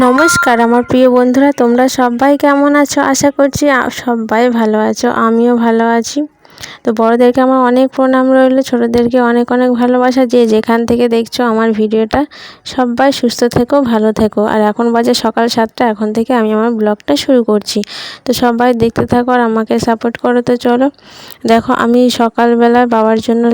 নমস্কার আমার প্রিয় বন্ধুরা, তোমরা সবাই কেমন আছো? আশা করছি সবাই ভালো আছো, আমিও ভালো আছি। তো বড়োদেরকে আমার অনেক প্রণাম রইলো, ছোটোদেরকে অনেক অনেক ভালোবাসা। যে যেখান থেকে দেখছো আমার ভিডিওটা, সবাই সুস্থ থেকো, ভালো থেকো। আর এখন বাজে সকাল 7টা, এখন থেকে আমি আমার ব্লগটা শুরু করছি। তো সবাই দেখতে থাকো আর আমাকে সাপোর্ট করো। তো চলো দেখো, আমি সকালবেলা বাবার জন্য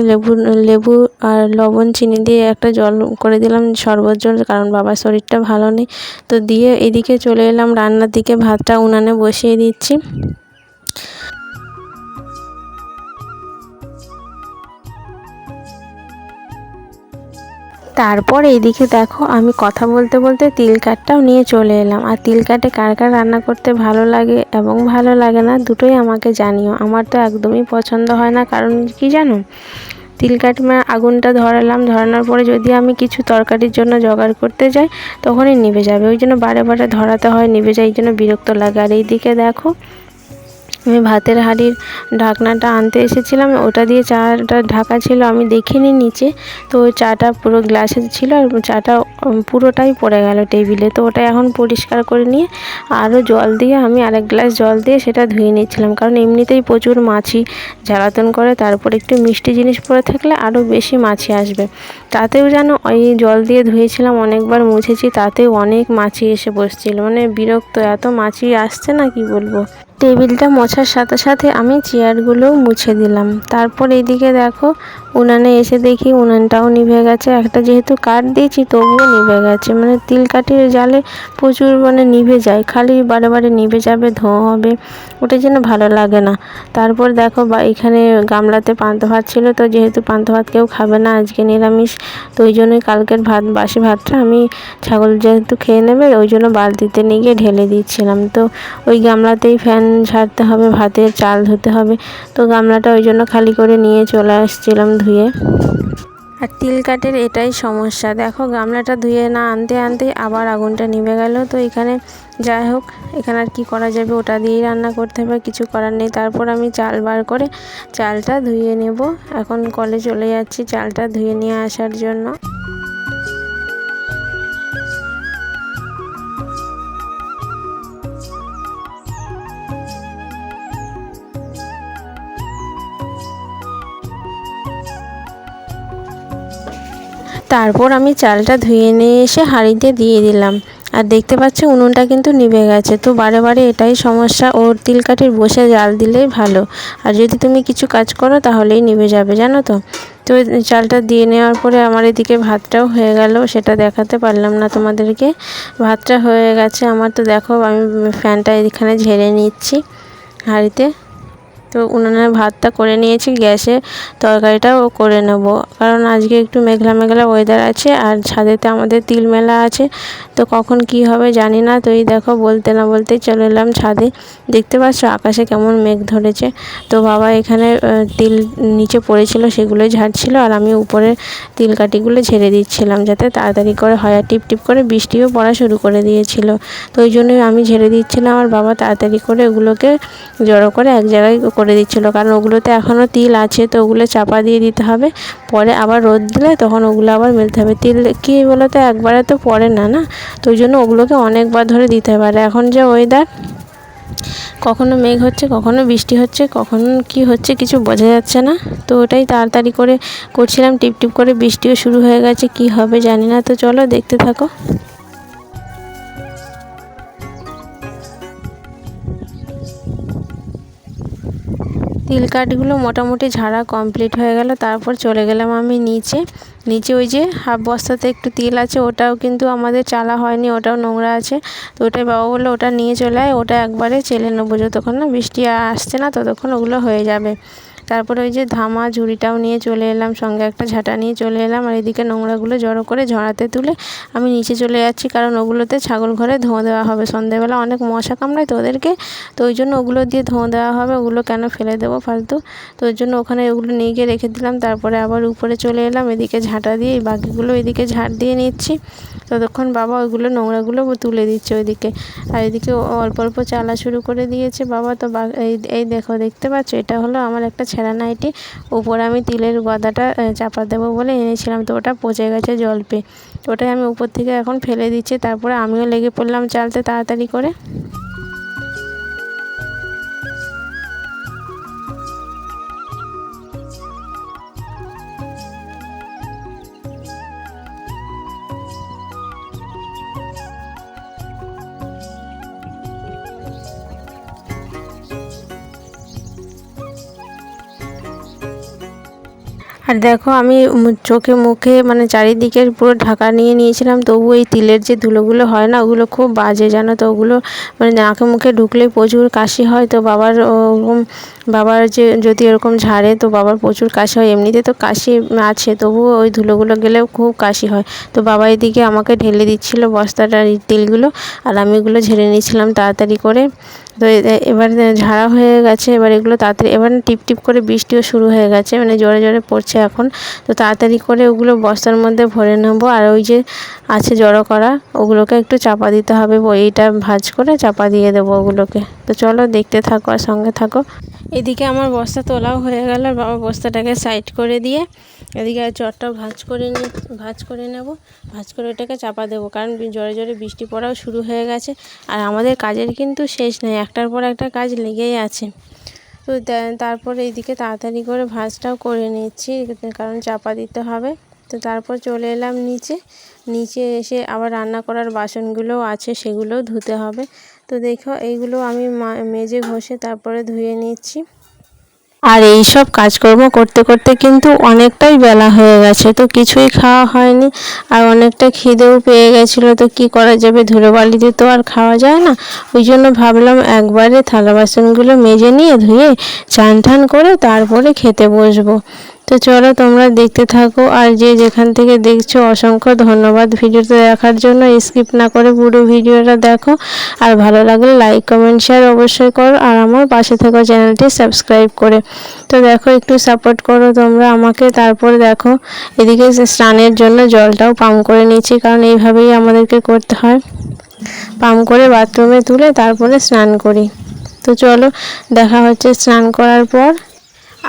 লেবু আর লবণ চিনি দিয়ে একটা জল করে দিলাম, শরবত জল, কারণ বাবার শরীরটা ভালো নেই। তো দিয়ে এদিকে চলে এলাম রান্নার দিকে, ভাতটা উনানে বসিয়ে দিচ্ছি। তারপর এইদিকে দেখো, আমি কথা বলতে বলতে তিল কাঠটাও নিয়ে চলে এলাম। আর তিল কাঠে কার কার রান্না করতে ভালো লাগে এবং ভালো লাগে না, দুটোই আমাকে জানিও। আমার তো একদমই পছন্দ হয় না, কারণ কি জানো, তিল কাঠ আগুনটা ধরালাম, ধরানোর পরে যদি আমি কিছু তরকারির জন্য জোগাড় করতে যাই, তখনই নিভে যাবে। ওই জন্য বারে বারে ধরাতে হয়, নিভে যায়, এই জন্য বিরক্ত লাগে। আর এইদিকে দেখো, আমি ভাতের হাঁড়ির ঢাকনাটা আনতে এসেছিলাম, ওটা দিয়ে চাটা ঢাকা ছিল, আমি দেখিনি নিচে। তো ওই চাটা পুরো গ্লাসে ছিল, আর চাটা পুরোটাই পড়ে গেল টেবিলে। তো ওটা এখন পরিষ্কার করে নিয়ে আরও জল দিয়ে, আমি আরেক গ্লাস জল দিয়ে সেটা ধুয়ে নিচ্ছিলাম, কারণ এমনিতেই প্রচুর মাছি জ্বালাতন করে, তারপর একটু মিষ্টি জিনিস পড়ে থাকলে আরও বেশি মাছি আসবে। তাতেও যেন ওই জল দিয়ে ধুয়েছিলাম, অনেকবার মুছেছি, তাতেও অনেক মাছি এসে বসছিল, মানে বিরক্ত, এত মাছি আসছে না কি বলবো। টেবিলটা মোছার সাথে সাথে আমি চেয়ারগুলোও মুছে দিলাম। তারপর এইদিকে দেখো, উনানে এসে দেখি উনানটাও নিভে গেছে। একটা যেহেতু কাঠ দিয়েছি, তবুও নিভে গেছে, মানে তিল কাঠের জালে প্রচুর মানে নিভে যায়, খালি বারে বারে নিভে যাবে, ধোঁয়া হবে, ওটা যেন ভালো লাগে না। তারপর দেখো এখানে গামলাতে পান্তা ভাত ছিল, তো যেহেতু পান্তা ভাত কেউ খাবে না, আজকে নিরামিষ, তো ওই জন্যই কালকের বাসি ভাতটা আমি, ছাগল যেহেতু খেয়ে নেবে, ওই জন্য বালতিতে নিয়ে গিয়ে ঢেলে দিচ্ছিলাম। তো ওই গামলাতেই ফ্যান ঝাড়তে হবে, ভাতের চাল ধুতে হবে, তো গামলাটা ওই জন্য খালি করে নিয়ে চলে আসছিলাম ধুয়ে। আর তিল কাঠের এটাই সমস্যা, দেখো গামলাটা ধুয়ে না আনতে আনতে আবার আগুনটা নিভে গেল। তো এখানে যাই হোক, এখানে আর কি করা যাবে, ওটা দিয়েই রান্না করতে হবে, কিছু করার নেই। তারপর আমি চাল বার করে চালটা ধুয়ে নেব, এখন কলে চলে যাচ্ছি চালটা ধুয়ে নিয়ে আসার জন্য। তারপর আমি চালটা ধুয়ে নিয়ে এসে হাঁড়িতে দিয়ে দিলাম। আর দেখতে পাচ্ছ উনুনটা কিন্তু নিভে গেছে। তো বারে বারে এটাই সমস্যা, ওর তিল কাঠির বসে জাল দিলেই ভালো, আর যদি তুমি কিছু কাজ করো তাহলেই নিভে যাবে, জানো তো। তো চালটা দিয়ে নেওয়ার পরে আমার এদিকে ভাতটাও হয়ে গেল, সেটা দেখাতে পারলাম না তোমাদেরকে। ভাতটা হয়ে গেছে আমার, তো দেখো আমি ফ্যানটা এখানে ঝেড়ে নিচ্ছি হাঁড়িতে। তো উনুনে ভাতটা করে নিয়েছি, গ্যাসে তরকারিটাও করে নেব, কারণ আজকে একটু মেঘলা মেঘলা ওয়েদার আছে, আর ছাদেতে আমাদের তিল মেলা আছে, তো কখন কি হবে জানি না। তো এই দেখো, বলতে না বলতেই চলে এলাম ছাদে। দেখতে পাচ্ছ আকাশে কেমন মেঘ ধরেছে। তো বাবা এখানে তিল নিচে পড়েছিল, সেগুলোই ঝাড়ছিল, আর আমি উপরে তিল কাঠিগুলো ঝেড়ে দিচ্ছিলাম, যাতে তাড়াতাড়ি করে হয়। আর টিপ টিপ করে বৃষ্টিও পড়া শুরু করে দিয়েছিল, তো ওই জন্যই আমি ঝেড়ে দিচ্ছিলাম, আর বাবা তাড়াতাড়ি করে ওগুলোকে জড়ো করে এক জায়গায় করে দিচ্ছিলো, কারণ ওগুলোতে এখনও তিল আছে, তো ওগুলো চাপা দিয়ে দিতে হবে, পরে আবার রোদ দিলে তখন ওগুলো আবার মেলতে হবে। তিল কী বলতো, একবারে তো পড়ে না, না, তো ওই জন্য ওগুলোকে অনেকবার ধরে দিতে হবে। আর এখন যে ওয়েদার, কখনো মেঘ হচ্ছে, কখনো বৃষ্টি হচ্ছে, কখন কি হচ্ছে কিছু বোঝা যাচ্ছে না। তো ওটাই তাড়াতাড়ি করে করছিলাম, টিপ টিপ করে বৃষ্টিও শুরু হয়ে গেছে, কি হবে জানি না। তো চলো দেখতে থাকো। তিল কাঠগুলো মোটামুটি ঝাড়া কমপ্লিট হয়ে গেল। তারপর চলে গেলাম আমি নিচে। ওই যে হাফ বস্তাতে একটু তিল আছে, ওটাও কিন্তু আমাদের চালা হয়নি, ওটাও নোংরা আছে। তো ওটাই বাবা বললো ওটা নিয়ে চলে আয়, ওটা একবারে চেলে নেবো, যতক্ষণ না বৃষ্টি আসছে না ততক্ষণ ওগুলো হয়ে যাবে। তারপরে ওই যে ধামা ঝুড়িটাও নিয়ে চলে এলাম, সঙ্গে একটা ঝাঁটা নিয়ে চলে এলাম। আর এদিকে নোংরাগুলো জড়ো করে ঝাড়াতে তুলে আমি নিচে চলে যাচ্ছি, কারণ ওগুলোতে ছাগল ঘরে ধোঁয়া দেওয়া হবে। সন্ধ্যেবেলা অনেক মশা কামড়ায় তো ওদেরকে, তো ওই জন্য ওগুলো দিয়ে ধোঁয়া দেওয়া হবে, ওগুলো কেন ফেলে দেবো ফালতু। তো ওই জন্য ওখানে ওগুলো নিয়ে গিয়ে রেখে দিলাম। তারপরে আবার উপরে চলে এলাম, এদিকে ঝাঁটা দিয়ে বাকিগুলো এদিকে ঝাড় দিয়ে নিচ্ছি। ততক্ষণ বাবা ওইগুলো নোংরাগুলো তুলে দিচ্ছে ওইদিকে। আর এদিকে অল্প অল্প চালা শুরু করে দিয়েছে বাবা। তো এই দেখো, দেখতে পাচ্ছ, এটা হলো আমার একটা ছেঁড়া নাইটি, উপরে আমি তিলের গদাটা চাপা দেবো বলে এনেছিলাম, তো ওটা পচে গেছে জল পেয়ে। তো ওটাই আমি উপর থেকে এখন ফেলে দিচ্ছি। তারপরে আমিও লেগে পড়লাম চালতে তাড়াতাড়ি করে। আর দেখো আমি চোখে মুখে মানে চারিদিকের পুরো ঢাকা নিয়ে নিয়েছিলাম, তবু এই তিলের যে ধুলোগুলো হয় না, ওগুলো খুব বাজে জানো তো। ওগুলো মানে নাকে মুখে ঢুকলেই প্রচুর কাশি হয়। তো বাবার যে যদি এরকম ঝাড়ে তো বাবার প্রচুর কাশি হয়। এমনিতে তো কাশি আছে, তবুও ওই ধুলোগুলো গেলেও খুব কাশি হয়। তো বাবা এদিকে আমাকে ঢেলে দিচ্ছিল বস্তাটার তিলগুলো, আর আমি এগুলো ঝেড়ে নিয়েছিলাম তাড়াতাড়ি করে। তো এবার ঝাড়া হয়ে গেছে, এবার এগুলো তাড়াতাড়ি, এবার টিপ টিপ করে বৃষ্টিও শুরু হয়ে গেছে, মানে জোরে জোরে পড়ছে এখন। তো তাড়াতাড়ি করে ওগুলো বস্তার মধ্যে ভরে নেবো। আর ওই যে আছে জড়ো করা, ওগুলোকে একটু চাপা দিতে হবে, এইটা ভাঁজ করে চাপা দিয়ে দেবো ওগুলোকে। তো চলো দেখতে থাকো আর সঙ্গে থাকো। এদিকে আমার বস্তা তোলাও হয়ে গেল, আর বাবা বস্তাটাকে সাইড করে দিয়ে এদিকে চটটাও ভাঁজ করে নেব, ভাঁজ করে ওটাকে চাপা দেবো, কারণ জোরে জোরে বৃষ্টি পড়াও শুরু হয়ে গেছে। আর আমাদের কাজের কিন্তু শেষ নেই, একটার পর একটা কাজ লেগেই আছে। তো তারপরে এইদিকে তাড়াতাড়ি করে ভাঁজটাও করে নিচ্ছি, কারণ চাপা দিতে হবে। তো তারপর চলে এলাম নিচে এসে আবার রান্না করার বাসনগুলোও আছে, সেগুলোও ধুতে হবে। তো দেখো এইগুলো আমি মেজে ঘষে তারপরে ধুয়ে নিচ্ছি। আর এই সব কাজকর্ম করতে করতে কিন্তু অনেকটাই বেলা হয়ে গেছে, তো কিছুই খাওয়া হয়নি। আর অনেকটা খিদেও পেয়ে গেছিলো, তো কি করা যাবে, ধুলোবালিতে তো আর খাওয়া যায় না। ওই জন্য ভাবলাম একবারে থালা বাসনগুলো মেজে নিয়ে ধুয়ে চান টান করে তারপরে খেতে বসবো। তো চলো তোমরা দেখতে থাকো, আর যে যেখান থেকে দেখছো অসংখ্য ধন্যবাদ ভিডিওটা দেখার জন্য। স্কিপ না করে পুরো ভিডিওটা দেখো, আর ভালো লাগলে লাইক কমেন্ট শেয়ার অবশ্যই করো, আর আমার পাশে থাকা চ্যানেলটি সাবস্ক্রাইব করে। তো দেখো একটু সাপোর্ট করো তোমরা আমাকে। তারপরে দেখো এদিকে স্নানের জন্য জলটাও পাম্প করে নিচ্ছি, কারণ এইভাবেই আমাদেরকে করতে হয়, পাম্প করে বাথরুমে তুলে তারপরে স্নান করি। তো চলো দেখা হচ্ছে স্নান করার পর।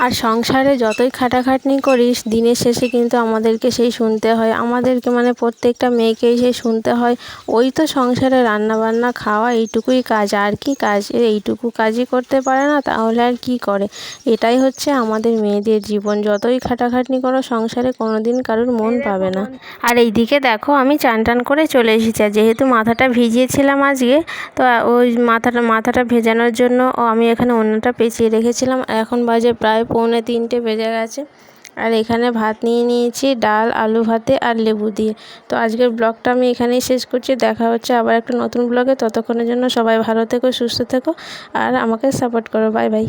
আর সংসারে যতই খাটাখাটনি করিস, দিনের শেষে কিন্তু আমাদেরকে সেই শুনতে হয়, আমাদেরকে মানে প্রত্যেকটা মেয়েকেই সেই শুনতে হয়, ওই তো সংসারে রান্না বান্না খাওয়া এইটুকুই কাজ, আর কি কাজ, এইটুকু কাজই করতে পারে না, তাহলে আর কি করে। এটাই হচ্ছে আমাদের মেয়েদের জীবন, যতই খাটাখাটনি করো সংসারে কোনো দিন কারোর মন পাবে না। আর এইদিকে দেখো আমি চান টান করে চলে এসেছি, আর যেহেতু মাথাটা ভিজিয়েছিলাম আজকে, তো ওই মাথাটা ভেজানোর জন্য আমি এখানে ওড়নাটা পেঁচিয়ে রেখেছিলাম। এখন বাজে প্রায় 2:45 বেজে গেছে। আর এখানে ভাত নিয়ে নিয়েছি, ডাল আলু ভাতে আর লেবু দিয়ে। তো আজকের ব্লগটা আমি এখানেই শেষ করছি, দেখা হচ্ছে আবার একটা নতুন ব্লগে। ততক্ষণের জন্য সবাই ভালো থেকো, সুস্থ থেকো, আর আমাকে সাপোর্ট করো। Bye bye.